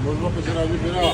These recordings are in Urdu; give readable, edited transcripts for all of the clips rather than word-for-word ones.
Volvo che c'era di però.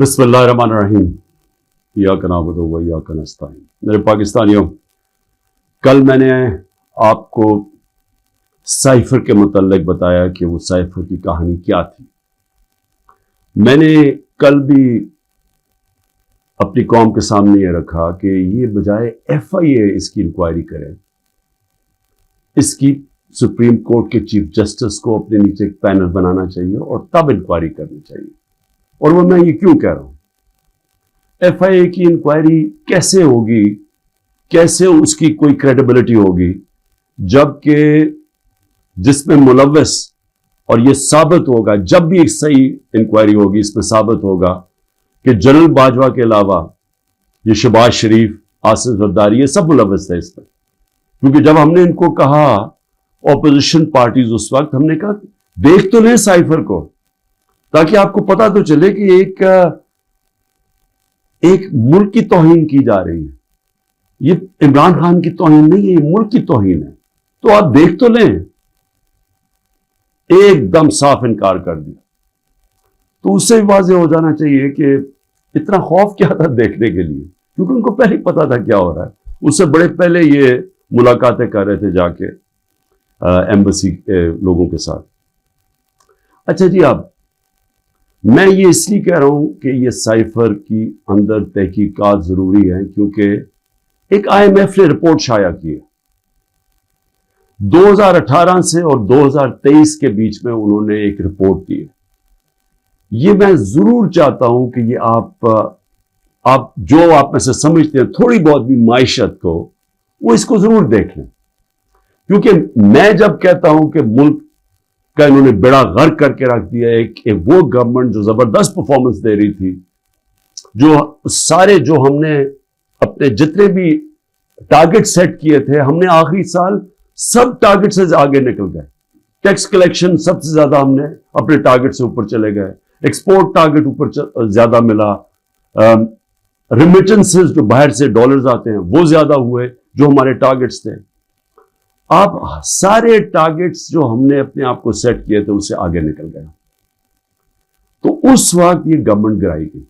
بسم اللہ الرحمن الرحیم ایاک نعبد و ایاک نستعین. میرے پاکستانیوں، کل میں نے آپ کو سائفر کے متعلق بتایا کہ وہ سائفر کی کہانی کیا تھی. میں نے کل بھی اپنی قوم کے سامنے یہ رکھا کہ یہ بجائے FIA اس کی انکوائری کرے، اس کی سپریم کورٹ کے چیف جسٹس کو اپنے نیچے ایک پینل بنانا چاہیے اور تب انکوائری کرنی چاہیے. اور وہ میں یہ کیوں کہہ رہا ہوں؟ FIA کی انکوائری کیسے ہوگی، کیسے اس کی کوئی کریڈیبلٹی ہوگی جبکہ جس میں ملوث، اور یہ ثابت ہوگا جب بھی ایک صحیح انکوائری ہوگی، اس میں ثابت ہوگا کہ جنرل باجوہ کے علاوہ یہ شہباز شریف، آصف زرداری، یہ سب ملوث تھے اس میں. کیونکہ جب ہم نے ان کو کہا، اپوزیشن پارٹیز اس وقت، ہم نے کہا دیکھ تو لیں سائفر کو تاکہ آپ کو پتا تو چلے کہ ایک ملک کی توہین کی جا رہی ہے. یہ عمران خان کی توہین نہیں ہے، یہ ملک کی توہین ہے. تو آپ دیکھ تو لیں. ایک دم صاف انکار کر دیا. تو اس سے بھی واضح ہو جانا چاہیے کہ اتنا خوف کیا تھا دیکھنے کے لیے، کیونکہ ان کو پہلے ہی پتا تھا کیا ہو رہا ہے. اس سے بڑے پہلے یہ ملاقاتیں کر رہے تھے جا کے ایمبیسی لوگوں کے ساتھ. اچھا جی، اب میں یہ اس لیے کہہ رہا ہوں کہ یہ سائفر کی اندر تحقیقات ضروری ہیں، کیونکہ ایک IMF نے رپورٹ شائع کی ہے 2018 سے اور 2023 کے بیچ میں. انہوں نے ایک رپورٹ دی ہے. یہ میں ضرور چاہتا ہوں کہ یہ آپ جو آپ میں سے سمجھتے ہیں تھوڑی بہت بھی معیشت کو، وہ اس کو ضرور دیکھ لیں. کیونکہ میں جب کہتا ہوں کہ ملک کا انہوں نے بیڑا غرق کر کے رکھ دیا ہے، وہ گورنمنٹ جو زبردست پرفارمنس دے رہی تھی، جو ہم نے اپنے جتنے بھی ٹارگٹ سیٹ کیے تھے، ہم نے آخری سال سب ٹارگٹ سے آگے نکل گئے. ٹیکس کلیکشن سب سے زیادہ ہم نے اپنے ٹارگٹ سے اوپر چلے گئے. ایکسپورٹ ٹارگٹ اوپر زیادہ ملا. ریمیٹنسز جو باہر سے ڈالرز آتے ہیں وہ زیادہ ہوئے جو ہمارے ٹارگٹس تھے. آپ سارے ٹارگٹس جو ہم نے اپنے آپ کو سیٹ کیے تھے اس سے آگے نکل گئے. تو اس وقت یہ گورنمنٹ گرائی گئی.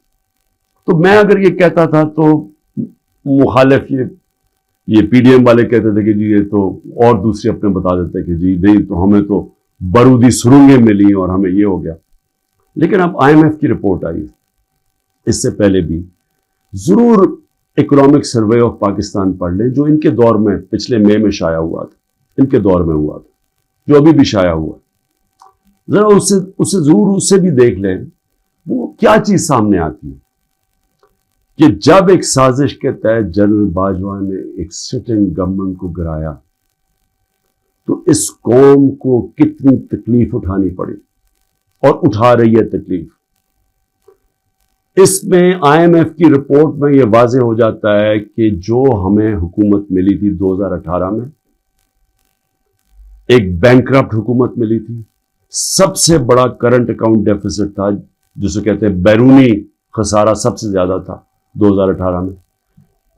تو میں اگر یہ کہتا تھا تو مخالف یہ PDM والے کہتے تھے کہ جی یہ تو، اور دوسرے اپنے بتا دیتے کہ جی نہیں تو ہمیں تو بارودی سرنگیں ملی اور ہمیں یہ ہو گیا. لیکن اب IMF کی رپورٹ آئی. اس سے پہلے بھی ضرور اکنامک سروے آف پاکستان پڑھ لیں جو ان کے دور میں پچھلے مئی میں شائع ہوا تھا، ان کے دور میں ہوا تھا، جو ابھی بھی شائع ہوا. ذرا اسے ضرور اس سے بھی دیکھ لیں وہ کیا چیز سامنے آتی ہے کہ جب ایک سازش کے تحت جنرل باجوہ نے ایک سٹنگ گورنمنٹ کو گرایا تو اس قوم کو کتنی تکلیف اٹھانی پڑی اور اٹھا رہی ہے تکلیف. اس میں IMF کی رپورٹ میں یہ واضح ہو جاتا ہے کہ جو ہمیں حکومت ملی تھی 2018 میں، ایک بینکرپٹ حکومت ملی تھی. سب سے بڑا کرنٹ اکاؤنٹ ڈیفیسٹ تھا، جسے کہتے ہیں بیرونی خسارہ سب سے زیادہ تھا 2018 میں.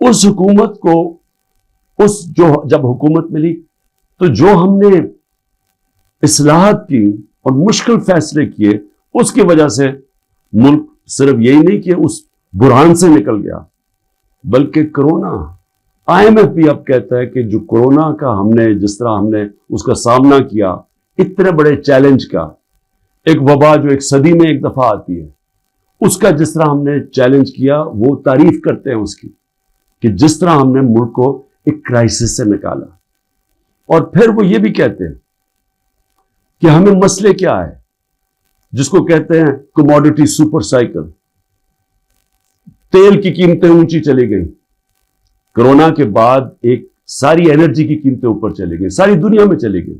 اس حکومت کو جب حکومت ملی تو جو ہم نے اصلاحات کی اور مشکل فیصلے کیے، اس کی وجہ سے ملک صرف یہی نہیں کہ اس بحران سے نکل گیا بلکہ کرونا. IMF بھی اب کہتا ہے کہ جو کرونا کا جس طرح ہم نے اس کا سامنا کیا، اتنے بڑے چیلنج کا، ایک وبا جو ایک صدی میں ایک دفعہ آتی ہے، اس کا جس طرح ہم نے چیلنج کیا، وہ تعریف کرتے ہیں اس کی کہ جس طرح ہم نے ملک کو ایک کرائسس سے نکالا. اور پھر وہ یہ بھی کہتے ہیں کہ ہمیں مسئلے کیا ہے، جس کو کہتے ہیں کموڈٹی سپر سائیکل. تیل کی قیمتیں اونچی چلی گئیں کرونا کے بعد، ایک ساری انرجی کی قیمتیں اوپر چلی گئیں، ساری دنیا میں چلی گئی.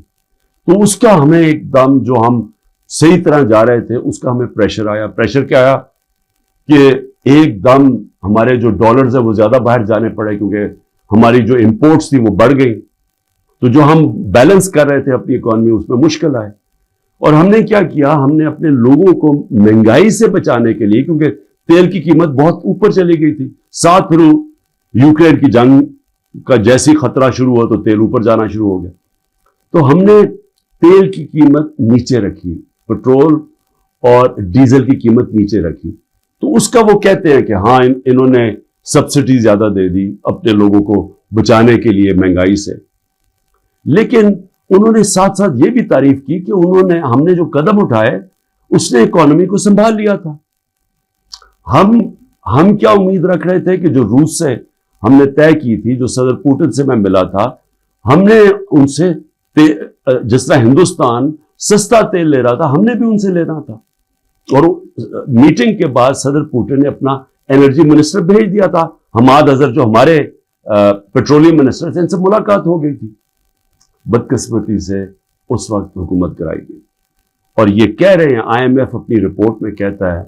تو اس کا ہمیں ایک دم جو ہم صحیح طرح جا رہے تھے اس کا ہمیں پریشر آیا. پریشر کیا آیا کہ ایک دم ہمارے جو ڈالرز ہیں وہ زیادہ باہر جانے پڑے کیونکہ ہماری جو امپورٹس تھی وہ بڑھ گئی. تو جو ہم بیلنس کر رہے تھے اپنی اکانومی، اس میں مشکل آئے. اور ہم نے کیا کیا، ہم نے اپنے لوگوں کو مہنگائی سے بچانے کے لیے، کیونکہ تیل کی قیمت بہت اوپر چلی گئی تھی، ساتھ پھر یوکرین کی جنگ کا جیسی خطرہ شروع ہوا تو تیل اوپر جانا شروع ہو گیا. تو ہم نے تیل کی قیمت نیچے رکھی، پٹرول اور ڈیزل کی قیمت نیچے رکھی. تو اس کا وہ کہتے ہیں کہ ہاں انہوں نے سبسڈی زیادہ دے دی اپنے لوگوں کو بچانے کے لیے مہنگائی سے، لیکن انہوں نے ساتھ ساتھ یہ بھی تعریف کی کہ ہم نے جو قدم اٹھائے اس نے اکانومی کو سنبھال لیا تھا۔ ہم کیا امید رکھ رہے تھے کہ جو روس سے ہم نے طے کی تھی، جو صدر پوٹن سے میں ملا تھا، ہم نے ان سے جس طرح ہندوستان سستا تیل لے رہا تھا، ہم نے بھی ان سے لینا تھا۔ اور میٹنگ کے بعد صدر پوٹن نے اپنا انرجی منسٹر بھیج دیا تھا، حماد اظہر جو ہمارے پیٹرولیم منسٹر تھے، ان سے ملاقات ہو گئی تھی۔ بدقسمتی سے اس وقت حکومت کرائی گئی، اور یہ کہہ رہے ہیں آئی ایم ایف اپنی رپورٹ میں کہتا ہے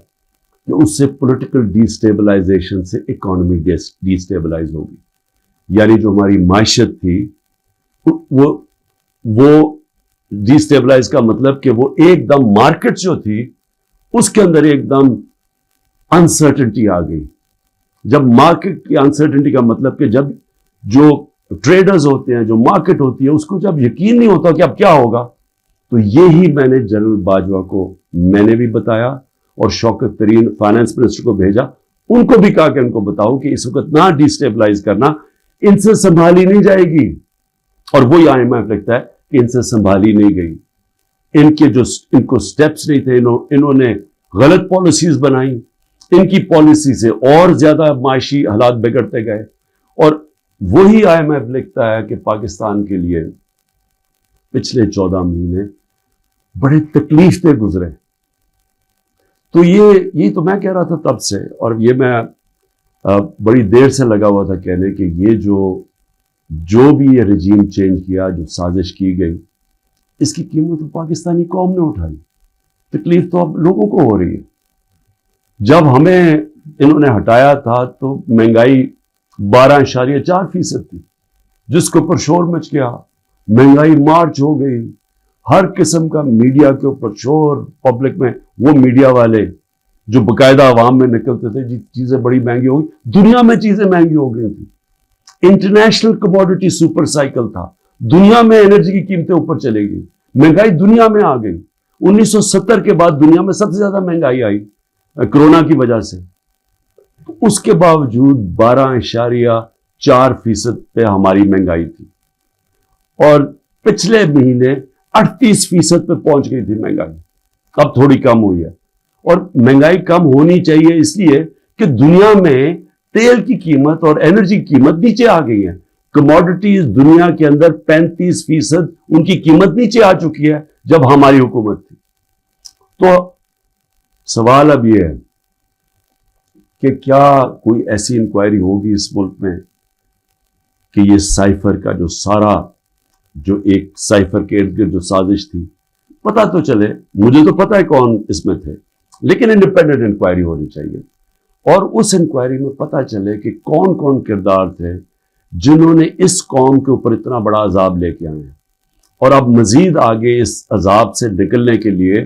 کہ اس سے پولیٹیکل ڈی اسٹیبلائزیشن سے اکانومی ڈی اسٹیبلائز ہوگی، یعنی جو ہماری معیشت تھی وہ ڈی اسٹیبلائز کا مطلب کہ وہ ایک دم مارکیٹ جو تھی اس کے اندر ایک دم انسرٹنٹی آ گئی۔ جب مارکیٹ کی انسرٹنٹی کا مطلب کہ جب جو ٹریڈرز ہوتے ہیں، جو مارکیٹ ہوتی ہے، اس کو جب یقین نہیں ہوتا کہ اب کیا ہوگا، تو یہی میں نے جنرل باجوہ کو میں نے بھی بتایا اور شوکت ترین فائنانس منسٹر کو بھیجا، ان کو بھی کہا کہ ان کو بتاؤ کہ اس وقت نہ ڈی اسٹیبلائز کرنا، ان سے سنبھالی نہیں جائے گی۔ اور وہی آئی ایم ایف لکھتا ہے کہ ان سے سنبھالی نہیں گئی، ان کو سٹیپس نہیں تھے، انہوں نے غلط پالیسیز بنائی، ان کی پالیسی سے اور زیادہ معاشی حالات بگڑتے گئے۔ اور وہی آئی ایم ایف لکھتا ہے کہ پاکستان کے لیے پچھلے 14 مہینے بڑے تکلیف دہ گزرے۔ تو یہ تو میں کہہ رہا تھا تب سے، اور یہ میں بڑی دیر سے لگا ہوا تھا کہنے کہ یہ جو بھی یہ رجیم چینج کیا، جو سازش کی گئی، اس کی قیمت پاکستانی قوم نے اٹھائی۔ تکلیف تو اب لوگوں کو ہو رہی ہے۔ جب ہمیں انہوں نے ہٹایا تھا تو مہنگائی 12.4% تھی، جس کے اوپر شور مچ گیا، مہنگائی مارچ ہو گئی، ہر قسم کا میڈیا کے اوپر شور، پبلک میں وہ میڈیا والے جو باقاعدہ عوام میں نکلتے تھے جی چیزیں بڑی مہنگی ہو گئی، دنیا میں چیزیں مہنگی ہو گئی تھی، انٹرنیشنل کموڈیٹی سپر سائیکل تھا، دنیا میں انرجی کی قیمتیں اوپر چلے گئی، مہنگائی دنیا میں آ گئی۔ 1970 کے بعد دنیا میں سب سے زیادہ مہنگائی آئی کرونا کی وجہ سے، اس کے باوجود 12.4% پہ ہماری مہنگائی تھی، اور پچھلے مہینے 38% پہ پہنچ گئی تھی مہنگائی، اب تھوڑی کم ہوئی ہے۔ اور مہنگائی کم ہونی چاہیے اس لیے کہ دنیا میں تیل کی قیمت اور انرجی کی قیمت نیچے آ گئی ہے، کموڈیٹیز دنیا کے اندر 35% ان کی قیمت نیچے آ چکی ہے جب ہماری حکومت تھی۔ تو سوال اب یہ ہے کہ کیا کوئی ایسی انکوائری ہوگی اس ملک میں کہ یہ سائفر کا جو ایک سائفر کے ارد گرد جو سازش تھی، پتہ تو چلے، مجھے تو پتہ ہے کون اس میں تھے، لیکن انڈیپینڈنٹ انکوائری ہونی چاہیے، اور اس انکوائری میں پتہ چلے کہ کون کون کردار تھے جنہوں نے اس قوم کے اوپر اتنا بڑا عذاب لے کے آئے ہیں، اور اب مزید آگے اس عذاب سے نکلنے کے لیے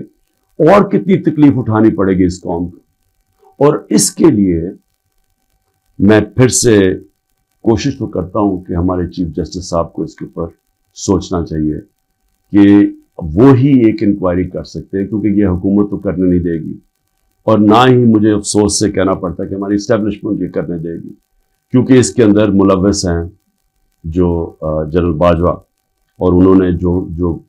اور کتنی تکلیف اٹھانی پڑے گی اس قوم کو۔ اور اس کے لیے میں پھر سے کوشش تو کرتا ہوں کہ ہمارے چیف جسٹس صاحب کو اس کے اوپر سوچنا چاہیے کہ وہی ایک انکوائری کر سکتے ہیں، کیونکہ یہ حکومت تو کرنے نہیں دے گی، اور نہ ہی مجھے افسوس سے کہنا پڑتا کہ ہماری اسٹیبلشمنٹ یہ کرنے دے گی، کیونکہ اس کے اندر ملوث ہیں جو جنرل باجوہ، اور انہوں نے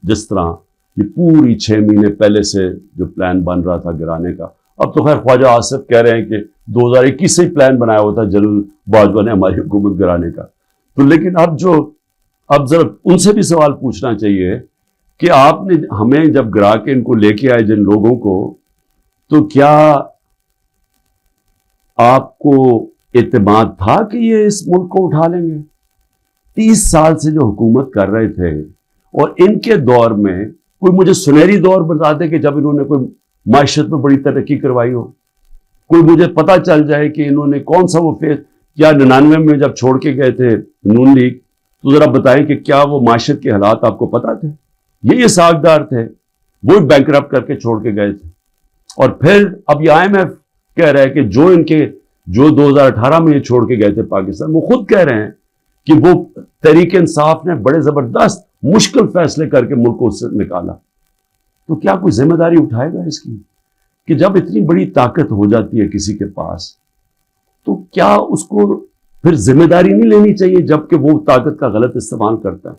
جس طرح یہ پوری 6 مہینے پہلے سے جو پلان بن رہا تھا گرانے کا، اب تو خیر خواجہ آصف کہہ رہے ہیں کہ 2021 سے ہی پلان بنایا ہوا تھا جنرل باجوہ نے ہماری حکومت گرانے کا، تو لیکن اب ذرا ان سے بھی سوال پوچھنا چاہیے کہ آپ نے ہمیں جب گرا کے ان کو لے کے آئے جن لوگوں کو، تو کیا آپ کو اعتماد تھا کہ یہ اس ملک کو اٹھا لیں گے؟ 30 سال سے جو حکومت کر رہے تھے، اور ان کے دور میں کوئی مجھے سنہری دور بتا دے کہ جب انہوں نے کوئی معیشت میں بڑی ترقی کروائی ہو، کوئی مجھے پتہ چل جائے کہ انہوں نے کون سا وہ کیا 99 میں جب چھوڑ کے گئے تھے نون لیگ، تو ذرا بتائیں کہ کیا وہ معیشت کے حالات آپ کو پتہ تھے؟ یہ ساکھدار تھے، وہ بینکرپٹ کر کے چھوڑ کے گئے تھے، اور پھر اب یہ آئی ایم ایف کہہ رہا ہے کہ جو 2018 میں یہ چھوڑ کے گئے تھے پاکستان، وہ خود کہہ رہے ہیں کہ وہ تحریک انصاف نے بڑے زبردست مشکل فیصلے کر کے ملک کو اس سے نکالا، تو کیا کوئی ذمہ داری اٹھائے گا اس کی کہ جب اتنی بڑی طاقت ہو جاتی ہے کسی کے پاس تو کیا اس کو پھر ذمہ داری نہیں لینی چاہیے جبکہ وہ طاقت کا غلط استعمال کرتا ہے؟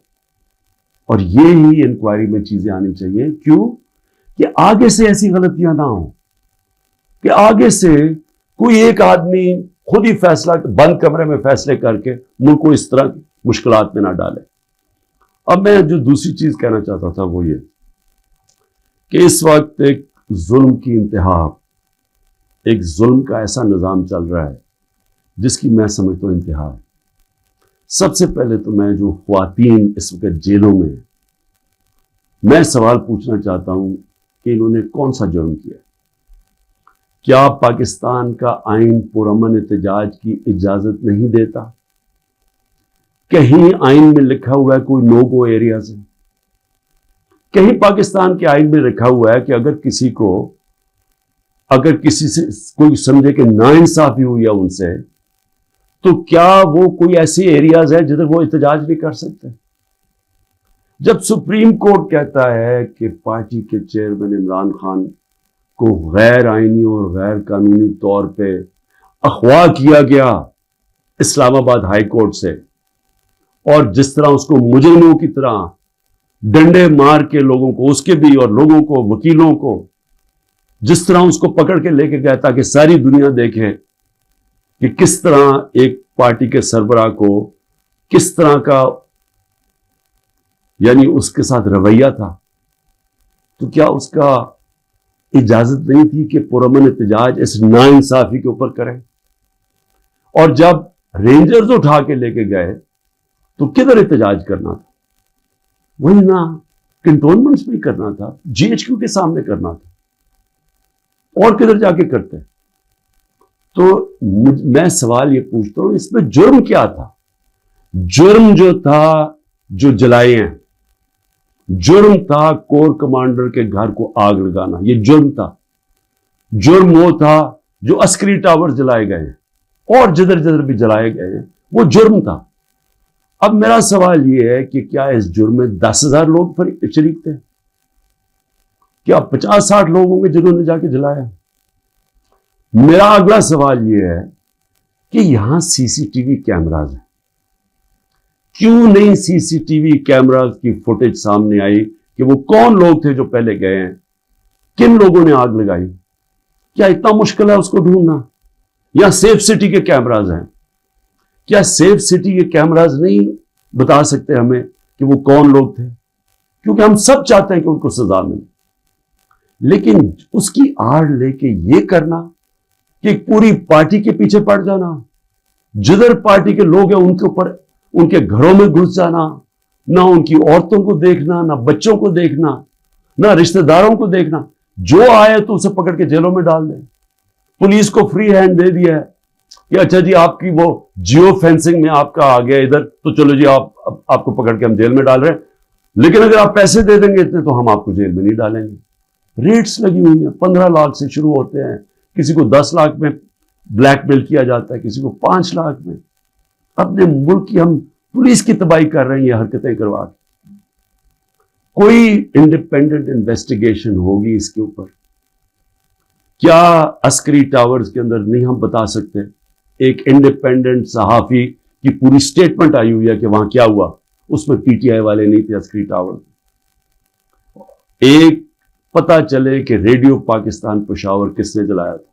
اور یہ ہی انکوائری میں چیزیں آنی چاہیے. کیوں؟ کہ آگے سے ایسی غلطیاں نہ ہوں کہ آگے سے کوئی ایک آدمی خود ہی فیصلہ بند کمرے میں فیصلے کر کے ملک کو اس طرح کی مشکلات میں نہ ڈالے. اب میں جو دوسری چیز کہنا چاہتا تھا وہ یہ کہ اس وقت ایک ظلم کی انتہا، ایک ظلم کا ایسا نظام چل رہا ہے جس کی میں سمجھتا ہوں انتہا ہے. سب سے پہلے تو میں جو خواتین اس وقت جیلوں میں ہیں، میں سوال پوچھنا چاہتا ہوں کہ انہوں نے کون سا جرم کیا؟ کیا پاکستان کا آئین پرامن احتجاج کی اجازت نہیں دیتا؟ کہیں آئین میں لکھا ہوا ہے کوئی نو گو ایریاز ہے؟ کہیں پاکستان کے آئین میں لکھا ہوا ہے کہ اگر کسی سے کوئی سمجھے کہ ناانصافی ہوئی ہے ان سے تو کیا وہ کوئی ایسی ایریاز ہے جدھر وہ احتجاج بھی کر سکتے ہیں؟ جب سپریم کورٹ کہتا ہے کہ پارٹی کے چیئرمین عمران خان کو غیر آئینی اور غیر قانونی طور پہ اغوا کیا گیا اسلام آباد ہائی کورٹ سے، اور جس طرح اس کو مجرموں کی طرح ڈنڈے مار کے لوگوں کو، اس کے بھی اور لوگوں کو، وکیلوں کو، جس طرح اس کو پکڑ کے لے کے گیا تاکہ ساری دنیا دیکھے کہ کس طرح ایک پارٹی کے سربراہ کو کس طرح کا یعنی اس کے ساتھ رویہ تھا، تو کیا اس کا اجازت نہیں تھی کہ پرامن احتجاج اس ناانصافی کے اوپر کرے؟ اور جب رینجرز اٹھا کے لے کے گئے تو کدھر احتجاج کرنا تھا؟ وہی نا کنٹونمنٹس میں کرنا تھا، جی ایچ کیو کے سامنے کرنا تھا، اور کدھر جا کے کرتے؟ تو میں سوال یہ پوچھتا ہوں اس میں جرم کیا تھا؟ جرم جو تھا جو جلائے ہیں، جرم تھا کور کمانڈر کے گھر کو آگ لگانا، یہ جرم تھا. جرم وہ تھا جو عسکری ٹاور جلائے گئے ہیں اور جدھر جدھر بھی جلائے گئے ہیں وہ جرم تھا. اب میرا سوال یہ ہے کہ کیا اس جرم میں 10,000 لوگ شریک تھے؟ کیا 50-60 لوگ ہوں گے جنہوں نے جا کے جلایا؟ میرا اگلا سوال یہ ہے کہ یہاں سی سی ٹی وی کیمراز ہیں، کیوں نہیں سی سی ٹی وی کیمراز کی فوٹیج سامنے آئی کہ وہ کون لوگ تھے جو پہلے گئے ہیں، کن لوگوں نے آگ لگائی؟ کیا اتنا مشکل ہے اس کو ڈھونڈنا؟ یا سیف سٹی کے کیمراز ہیں، کیا سیف سٹی کے کیمراز نہیں بتا سکتے ہمیں کہ وہ کون لوگ تھے؟ کیونکہ ہم سب چاہتے ہیں کہ ان کو سزا ملے، لیکن اس کی آڑ لے کے یہ کرنا کہ پوری پارٹی کے پیچھے پڑ جانا، جدھر پارٹی کے لوگ ہیں ان کے اوپر، ان کے گھروں میں گھس جانا، نہ ان کی عورتوں کو دیکھنا، نہ بچوں کو دیکھنا، نہ رشتہ داروں کو دیکھنا، جو آئے تو اسے پکڑ کے جیلوں میں ڈال دیں. پولیس کو فری ہینڈ دے دیا ہے کہ اچھا جی آپ کی وہ جیو فینسنگ میں آپ کا آ گیا ادھر تو چلو جی آپ کو پکڑ کے ہم جیل میں ڈال رہے ہیں، لیکن اگر آپ پیسے دے دیں گے اتنے تو ہم آپ کو جیل میں نہیں ڈالیں گے. ریٹس لگی ہوئی ہیں، 15 لاکھ سے شروع ہوتے ہیں، کسی کو 10 لاکھ میں بلیک میل کیا جاتا ہے، کسی کو 5 لاکھ میں. اپنے ملک کی ہم پولیس کی تباہی کر رہے ہیں یہ حرکتیں کروا کے. کوئی انڈیپینڈنٹ انویسٹیگیشن ہوگی اس کے اوپر؟ کیا عسکری ٹاورز کے اندر نہیں ہم بتا سکتے؟ ایک انڈیپینڈنٹ صحافی کی پوری سٹیٹمنٹ آئی ہوئی ہے کہ وہاں کیا ہوا، اس میں پی ٹی آئی والے نہیں تھے عسکری ٹاور. ایک پتہ چلے کہ ریڈیو پاکستان پشاور کس نے جلایا تھا،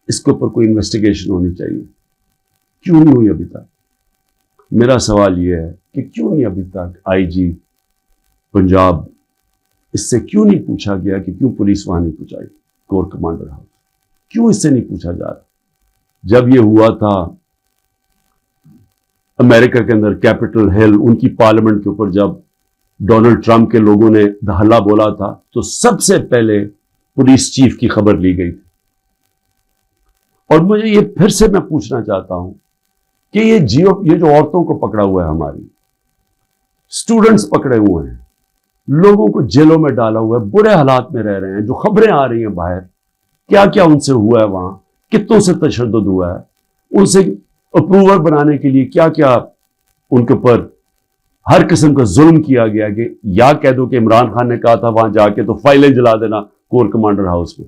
اس کے اوپر کوئی انویسٹیگیشن ہونی چاہیے. کیوں نہیں ہوئی ابھی تک؟ میرا سوال یہ ہے کہ کیوں نہیں ابھی تک آئی جی پنجاب اس سے کیوں نہیں پوچھا گیا کہ کیوں پولیس وہاں نہیں پہنچائی کور کمانڈر ہاؤس؟ کیوں اس سے نہیں پوچھا جا رہا؟ جب یہ ہوا تھا امریکہ کے اندر کیپٹل ہل، ان کی پارلیمنٹ کے اوپر جب ڈونلڈ ٹرمپ کے لوگوں نے دہلا بولا تھا تو سب سے پہلے پولیس چیف کی خبر لی گئی تھی. اور مجھے یہ پھر سے میں پوچھنا چاہتا ہوں کہ یہ جو عورتوں کو پکڑا ہوا ہے، ہماری اسٹوڈنٹس پکڑے ہوئے ہیں، لوگوں کو جیلوں میں ڈالا ہوا ہے، برے حالات میں رہ رہے ہیں، جو خبریں آ رہی ہیں باہر، کیا کیا ان سے ہوا ہے، وہاں کتوں سے تشدد ہوا ہے، ان سے اپروور بنانے کے لیے کیا کیا ان کے اوپر ہر قسم کا ظلم کیا گیا. کہ یا کہہ دو کہ عمران خان نے کہا تھا وہاں جا کے تو فائلیں جلا دینا کور کمانڈر ہاؤس میں،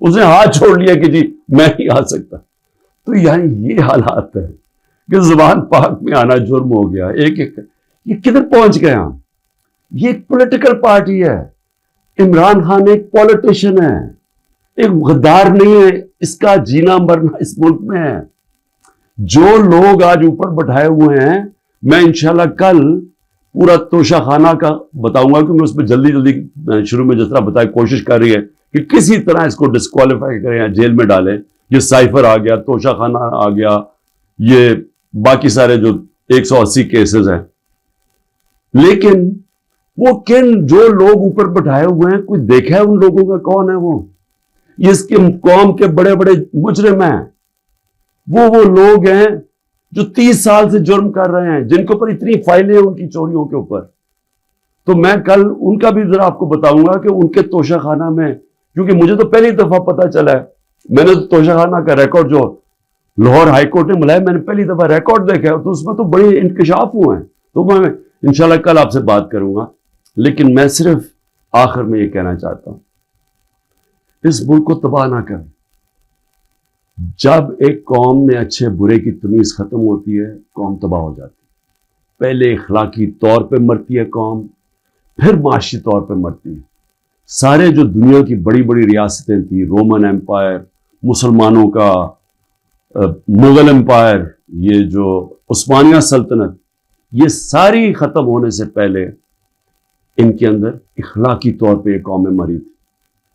اس نے ہاتھ چھوڑ لیا کہ جی میں نہیں آ سکتا. تو یعنی یہ حالات ہے کہ زبان پاک میں آنا جرم ہو گیا. یہ کدھر پہنچ گئے ہم؟ یہ ایک پولیٹیکل پارٹی ہے. عمران خان ایک پولیٹیشین ہے, ایک غدار نہیں ہے. اس کا جینا مرنا اس ملک میں ہے. جو لوگ آج اوپر بٹھائے ہوئے ہیں, میں انشاءاللہ کل پورا توشہ خانہ کا بتاؤں گا, کہ میں اس پہ جلدی شروع میں جس طرح بتایا کوشش کر رہی ہے کہ کسی طرح اس کو ڈسکوالیفائی کریں یا جیل میں ڈالیں. یہ سائفر آ گیا, توشہ خانہ آ گیا, یہ باقی سارے جو 180 کیسز ہیں. لیکن وہ جو لوگ اوپر بٹھائے ہوئے ہیں, کوئی دیکھا ہے ان لوگوں کا کون ہے وہ؟ یہ اس کی قوم کے بڑے بڑے مجرم ہیں. وہ لوگ ہیں جو 30 سال سے جرم کر رہے ہیں, جن کے اوپر اتنی فائلیں ہیں ان کی چوریوں کے اوپر. تو میں کل ان کا بھی ذرا آپ کو بتاؤں گا کہ ان کے توشہ خانہ میں, کیونکہ مجھے تو پہلی دفعہ پتا چلا ہے, میں نے توشہ خانہ کا ریکارڈ جو لاہور ہائی کورٹ نے ملایا, میں نے پہلی دفعہ ریکارڈ دیکھا ہے, تو اس میں تو بڑے انکشاف ہوئے ہیں. تو میں انشاءاللہ کل آپ سے بات کروں گا. لیکن میں صرف آخر میں یہ کہنا چاہتا ہوں, اس ملک کو تباہ نہ کریں. جب ایک قوم میں اچھے برے کی تمیز ختم ہوتی ہے, قوم تباہ ہو جاتی ہے. پہلے اخلاقی طور پہ مرتی ہے قوم, پھر معاشی طور پہ مرتی ہے. سارے جو دنیا کی بڑی بڑی ریاستیں تھیں, رومن امپائر, مسلمانوں کا مغل امپائر, یہ جو عثمانیہ سلطنت, یہ ساری ختم ہونے سے پہلے ان کے اندر اخلاقی طور پہ یہ قومیں مری تھی.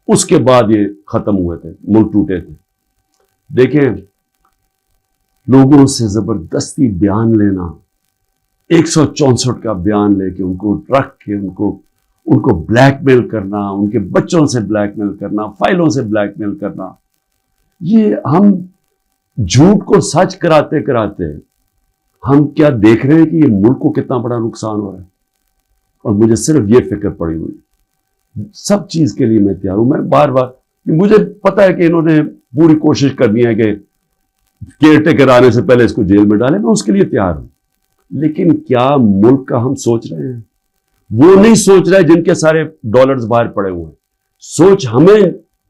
اس کے بعد یہ ختم ہوئے تھے, ملک ٹوٹے تھے. دیکھیں, لوگوں سے زبردستی بیان لینا, 164 کا بیان لے کے ان کو رکھ کے ان کو بلیک میل کرنا, ان کے بچوں سے بلیک میل کرنا, فائلوں سے بلیک میل کرنا, یہ ہم جھوٹ کو سچ کراتے کراتے ہم کیا دیکھ رہے ہیں کہ یہ ملک کو کتنا بڑا نقصان ہو رہا ہے. اور مجھے صرف یہ فکر پڑی ہوئی, سب چیز کے لیے میں تیار ہوں. میں بار بار, مجھے پتا ہے کہ انہوں نے پوری کوشش کرنی ہے کہ کیئر ٹیکر آنے سے پہلے اس کو جیل میں ڈالیں, میں اس کے لیے تیار ہوں. لیکن کیا ملک کا ہم سوچ رہے ہیں؟ وہ نہیں سوچ رہے جن کے سارے ڈالرز باہر پڑے ہوئے ہیں. سوچ ہمیں,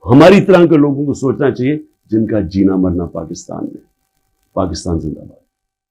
ہماری طرح کے لوگوں کو سوچنا چاہیے جن کا جینا مرنا پاکستان میں. پاکستان زندہ باد.